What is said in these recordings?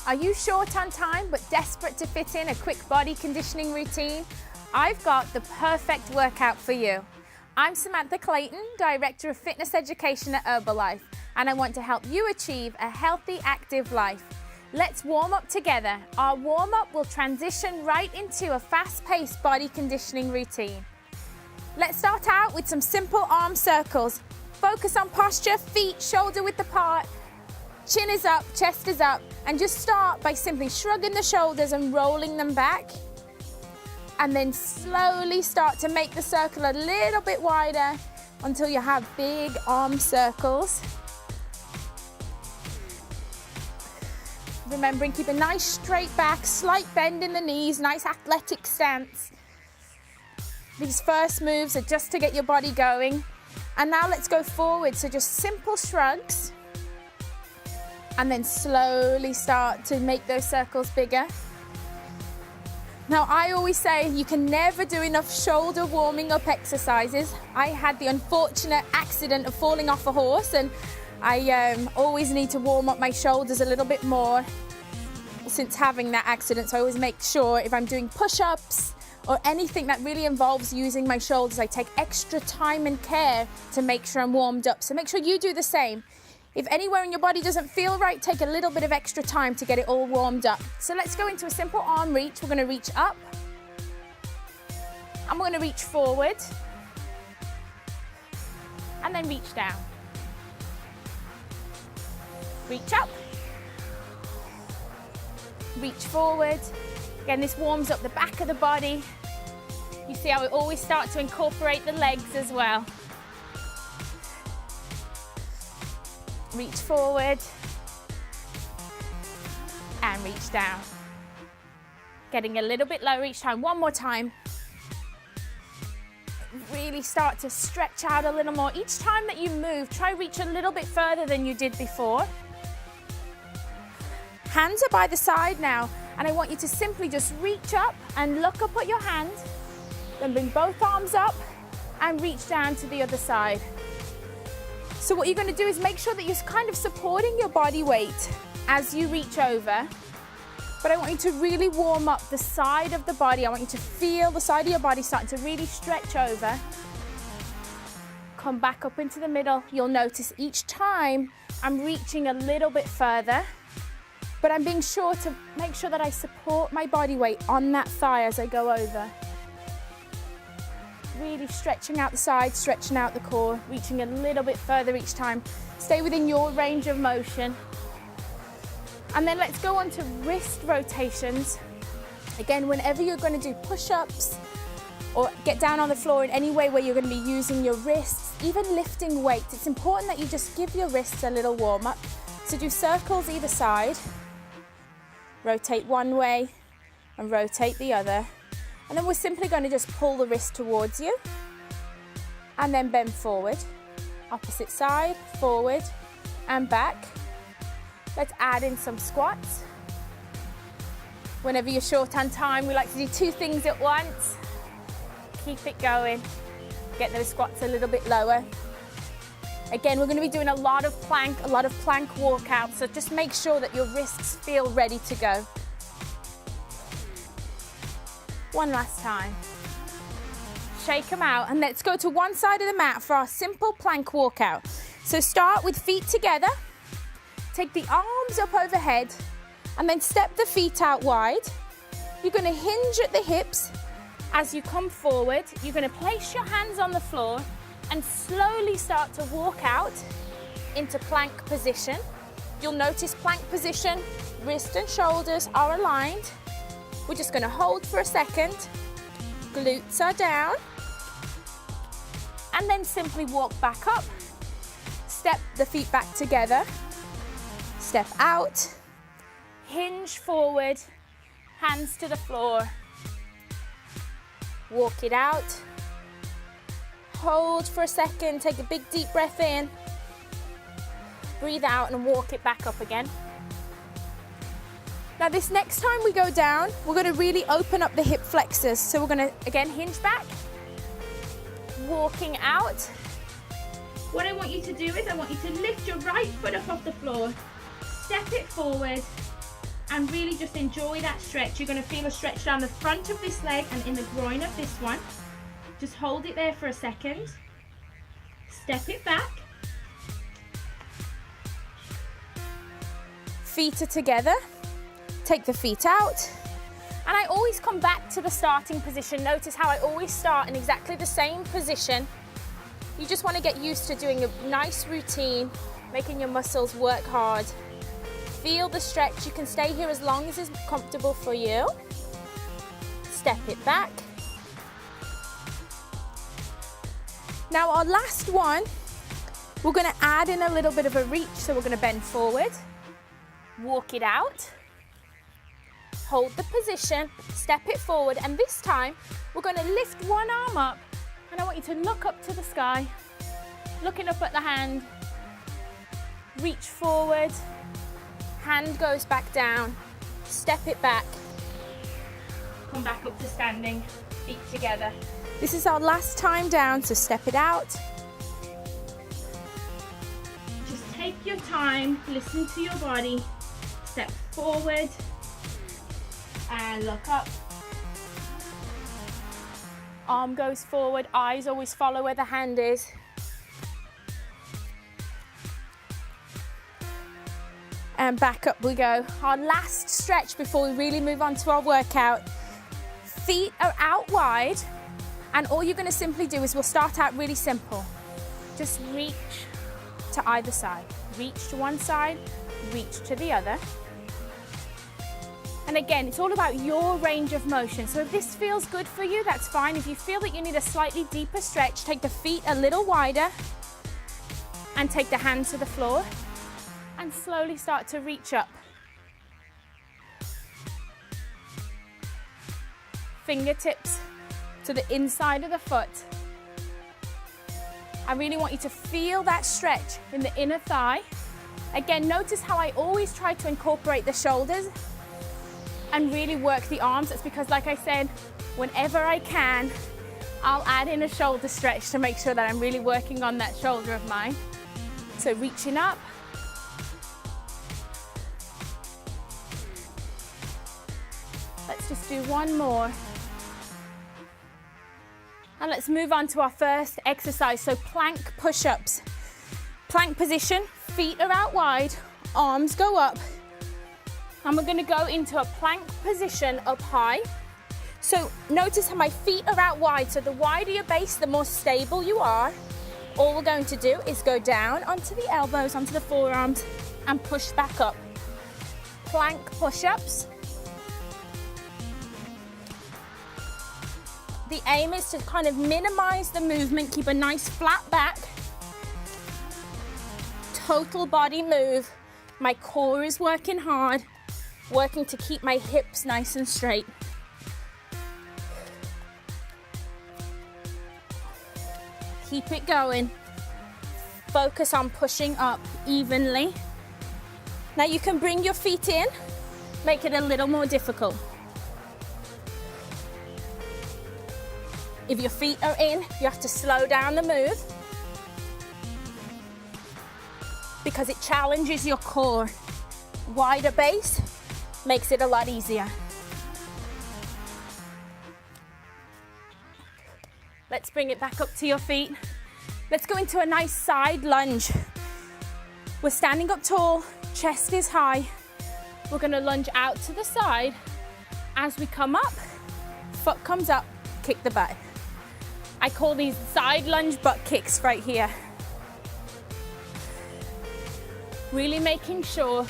Are you short on time but desperate to fit in a quick body conditioning routine? I've got the perfect workout for you. I'm Samantha Clayton, Director of Fitness Education at Herbalife, and I want to help you achieve a healthy, active life. Let's warm up together. Our warm-up will transition right into a fast-paced body conditioning routine. Let's start out with some simple arm circles. Focus on posture, feet shoulder width apart, chin is up, chest is up, and just start by simply shrugging the shoulders and rolling them back. And then slowly start to make the circle a little bit wider until you have big arm circles. Remembering, keep a nice straight back, slight bend in the knees, nice athletic stance. These first moves are just to get your body going. And now let's go forward, so just simple shrugs. And then slowly start to make those circles bigger. Now, I always say you can never do enough shoulder warming up exercises. I had the unfortunate accident of falling off a horse, and I always need to warm up my shoulders a little bit more since having that accident. So I always make sure if I'm doing push-ups or anything that really involves using my shoulders, I take extra time and care to make sure I'm warmed up. So make sure you do the same. If anywhere in your body doesn't feel right, take a little bit of extra time to get it all warmed up. So let's go into a simple arm reach. We're going to reach up, and we're going to reach forward, and then reach down. Reach up, reach forward. Again, this warms up the back of the body. You see how we always start to incorporate the legs as well. Reach forward and reach down. Getting a little bit lower each time. One more time. Really start to stretch out a little more. Each time that you move, try reach a little bit further than you did before. Hands are by the side now, and I want you to simply just reach up and look up at your hand. Then bring both arms up and reach down to the other side. So what you're going to do is make sure that you're kind of supporting your body weight as you reach over. But I want you to really warm up the side of the body. I want you to feel the side of your body starting to really stretch over. Come back up into the middle. You'll notice each time I'm reaching a little bit further, but I'm being sure to make sure that I support my body weight on that thigh as I go over. Really stretching out the side, stretching out the core, reaching a little bit further each time. Stay within your range of motion. And then let's go on to wrist rotations. Again, whenever you're going to do push-ups or get down on the floor in any way where you're going to be using your wrists, even lifting weights, it's important that you just give your wrists a little warm-up. So do circles either side. Rotate one way and rotate the other. And then we're simply going to just pull the wrist towards you and then bend forward. Opposite side, forward and back. Let's add in some squats. Whenever you're short on time, we like to do two things at once. Keep it going. Get those squats a little bit lower. Again, we're going to be doing a lot of plank walkouts, so just make sure that your wrists feel ready to go. One last time. Shake them out, and let's go to one side of the mat for our simple plank walkout. So start with feet together. Take the arms up overhead, and then step the feet out wide. You're going to hinge at the hips. As you come forward, you're going to place your hands on the floor and slowly start to walk out into plank position. You'll notice plank position, wrist and shoulders are aligned. We're just going to hold for a second. Glutes are down. And then simply walk back up. Step the feet back together. Step out. Hinge forward. Hands to the floor. Walk it out. Hold for a second. Take a big deep breath in. Breathe out and walk it back up again. Now this next time we go down, we're going to really open up the hip flexors. So we're going to, again, hinge back, walking out. What I want you to do is I want you to lift your right foot up off the floor, step it forward, and really just enjoy that stretch. You're going to feel a stretch down the front of this leg and in the groin of this one. Just hold it there for a second. Step it back. Feet are together. Take the feet out. And I always come back to the starting position. Notice how I always start in exactly the same position. You just want to get used to doing a nice routine, making your muscles work hard. Feel the stretch. You can stay here as long as it's comfortable for you. Step it back. Now our last one, we're going to add in a little bit of a reach. So we're going to bend forward, walk it out, hold the position, step it forward, and this time we're going to lift one arm up, and I want you to look up to the sky, looking up at the hand, reach forward, hand goes back down, step it back, come back up to standing, feet together. This is our last time down, so step it out. Just take your time, listen to your body, step forward and look up. Arm goes forward, eyes always follow where the hand is. And back up we go. Our last stretch before we really move on to our workout. Feet are out wide, and all you're going to simply do is we'll start out really simple. Just reach to either side. Reach to one side, reach to the other. And again, it's all about your range of motion. So if this feels good for you, that's fine. If you feel that you need a slightly deeper stretch, take the feet a little wider and take the hands to the floor and slowly start to reach up. Fingertips to the inside of the foot. I really want you to feel that stretch in the inner thigh. Again, notice how I always try to incorporate the shoulders and really work the arms. It's because, like I said, whenever I can, I'll add in a shoulder stretch to make sure that I'm really working on that shoulder of mine. So reaching up. Let's just do one more. And let's move on to our first exercise. So plank push-ups. Plank position, feet are out wide, arms go up. And we're going to go into a plank position up high. So notice how my feet are out wide. So the wider your base, the more stable you are. All we're going to do is go down onto the elbows, onto the forearms, and push back up. Plank push-ups. The aim is to kind of minimize the movement, keep a nice flat back. Total body move. My core is working hard, working to keep my hips nice and straight. Keep it going. Focus on pushing up evenly. Now you can bring your feet in, make it a little more difficult. If your feet are in, you have to slow down the move because it challenges your core. Wider base makes it a lot easier. Let's bring it back up to your feet. Let's go into a nice side lunge. We're standing up tall, chest is high. We're gonna lunge out to the side. As we come up, foot comes up, kick the butt. I call these side lunge butt kicks right here. Really making sure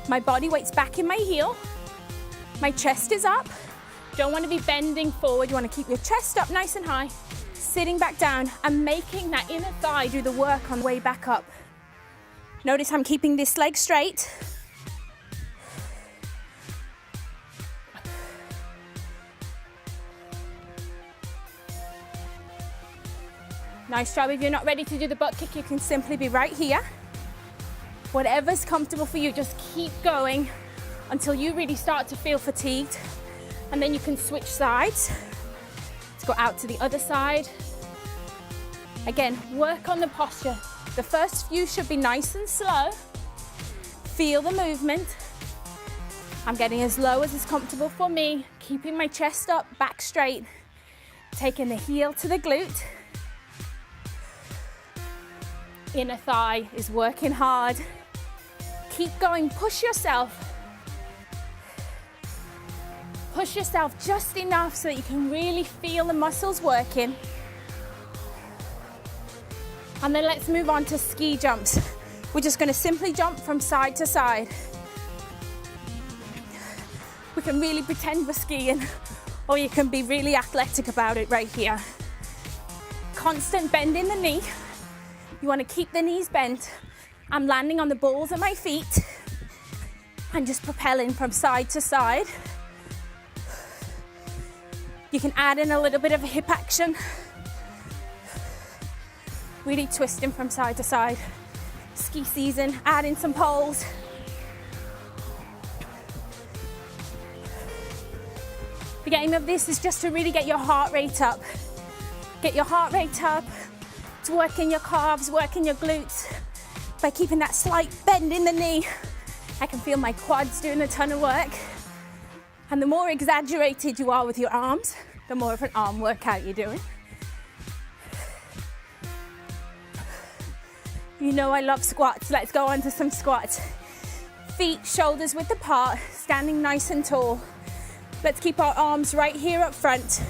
my body weight's back in my heel, my chest is up. Don't want to be bending forward, you want to keep your chest up nice and high, sitting back down and making that inner thigh do the work on the way back up. Notice I'm keeping this leg straight. Nice job. If you're not ready to do the butt kick, you can simply be right here. Whatever's comfortable for you, just keep going until you really start to feel fatigued. And then you can switch sides. Let's go out to the other side. Again, work on the posture. The first few should be nice and slow. Feel the movement. I'm getting as low as is comfortable for me, keeping my chest up, back straight, taking the heel to the glute. Inner thigh is working hard. Keep going, push yourself. Push yourself just enough so that you can really feel the muscles working. And then let's move on to ski jumps. We're just gonna simply jump from side to side. We can really pretend we're skiing, or you can be really athletic about it right here. Constant bend in the knee. You wanna keep the knees bent. I'm landing on the balls of my feet and just propelling from side to side. You can add in a little bit of a hip action. Really twisting from side to side. Ski season, add in some poles. The aim of this is just to really get your heart rate up. Get your heart rate up. It's working your calves, working your glutes. By keeping that slight bend in the knee, I can feel my quads doing a ton of work. And the more exaggerated you are with your arms, the more of an arm workout you're doing. You know I love squats. Let's go on to some squats. Feet, shoulders width apart, standing nice and tall. Let's keep our arms right here up front.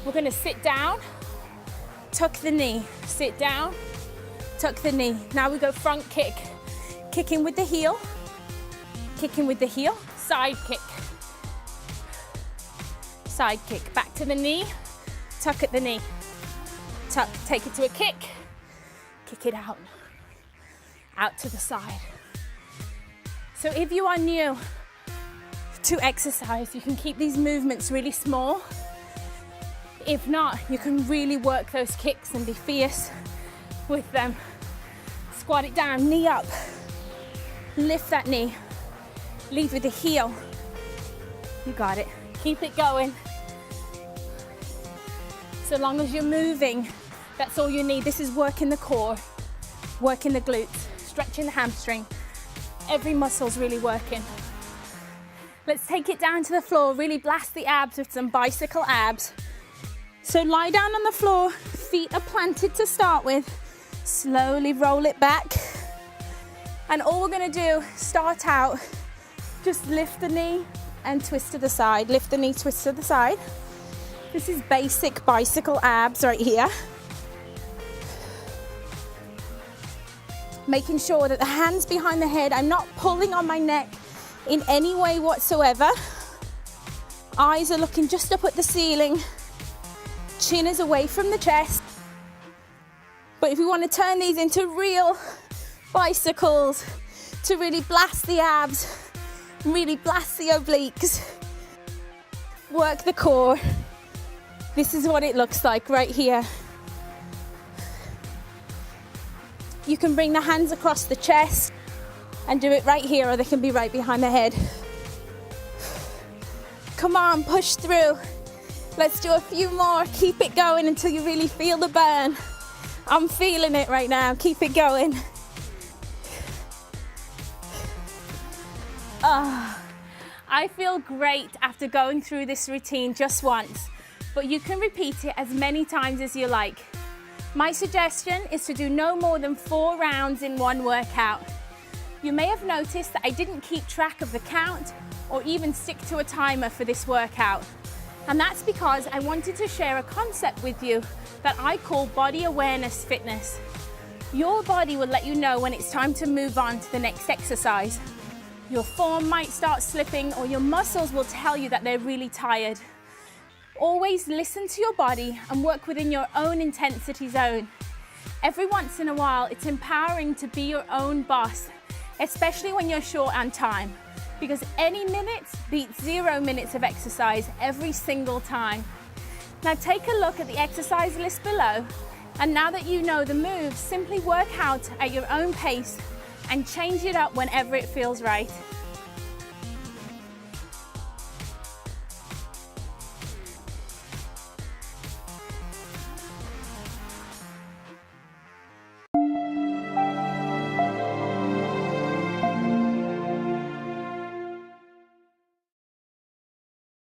We're gonna sit down, tuck the knee, sit down, tuck the knee. Now we go front kick. Kicking with the heel, side kick. Side kick, back to the knee, tuck at the knee. Tuck, take it to a kick it out. Out to the side. So if you are new to exercise, you can keep these movements really small. If not, you can really work those kicks and be fierce with them. Squat it down, knee up. Lift that knee. Lead with the heel. You got it. Keep it going. So long as you're moving, that's all you need. This is working the core, working the glutes, stretching the hamstring. Every muscle's really working. Let's take it down to the floor, really blast the abs with some bicycle abs. So lie down on the floor, feet are planted to start with. Slowly roll it back. And all we're gonna do, start out, just lift the knee and twist to the side. Lift the knee, twist to the side. This is basic bicycle abs right here. Making sure that the hands behind the head, I'm not pulling on my neck in any way whatsoever. Eyes are looking just up at the ceiling. Chin is away from the chest. But if we want to turn these into real bicycles, to really blast the abs, really blast the obliques, work the core, this is what it looks like right here. You can bring the hands across the chest and do it right here, or they can be right behind the head. Come on, push through. Let's do a few more. Keep it going until you really feel the burn. I'm feeling it right now. Keep it going. I feel great after going through this routine just once, but you can repeat it as many times as you like. My suggestion is to do no more than 4 rounds in one workout. You may have noticed that I didn't keep track of the count or even stick to a timer for this workout. And that's because I wanted to share a concept with you that I call body awareness fitness. Your body will let you know when it's time to move on to the next exercise. Your form might start slipping, or your muscles will tell you that they're really tired. Always listen to your body and work within your own intensity zone. Every once in a while, it's empowering to be your own boss, especially when you're short on time, because any minute beats 0 minutes of exercise every single time. Now take a look at the exercise list below, and now that you know the moves, simply work out at your own pace and change it up whenever it feels right.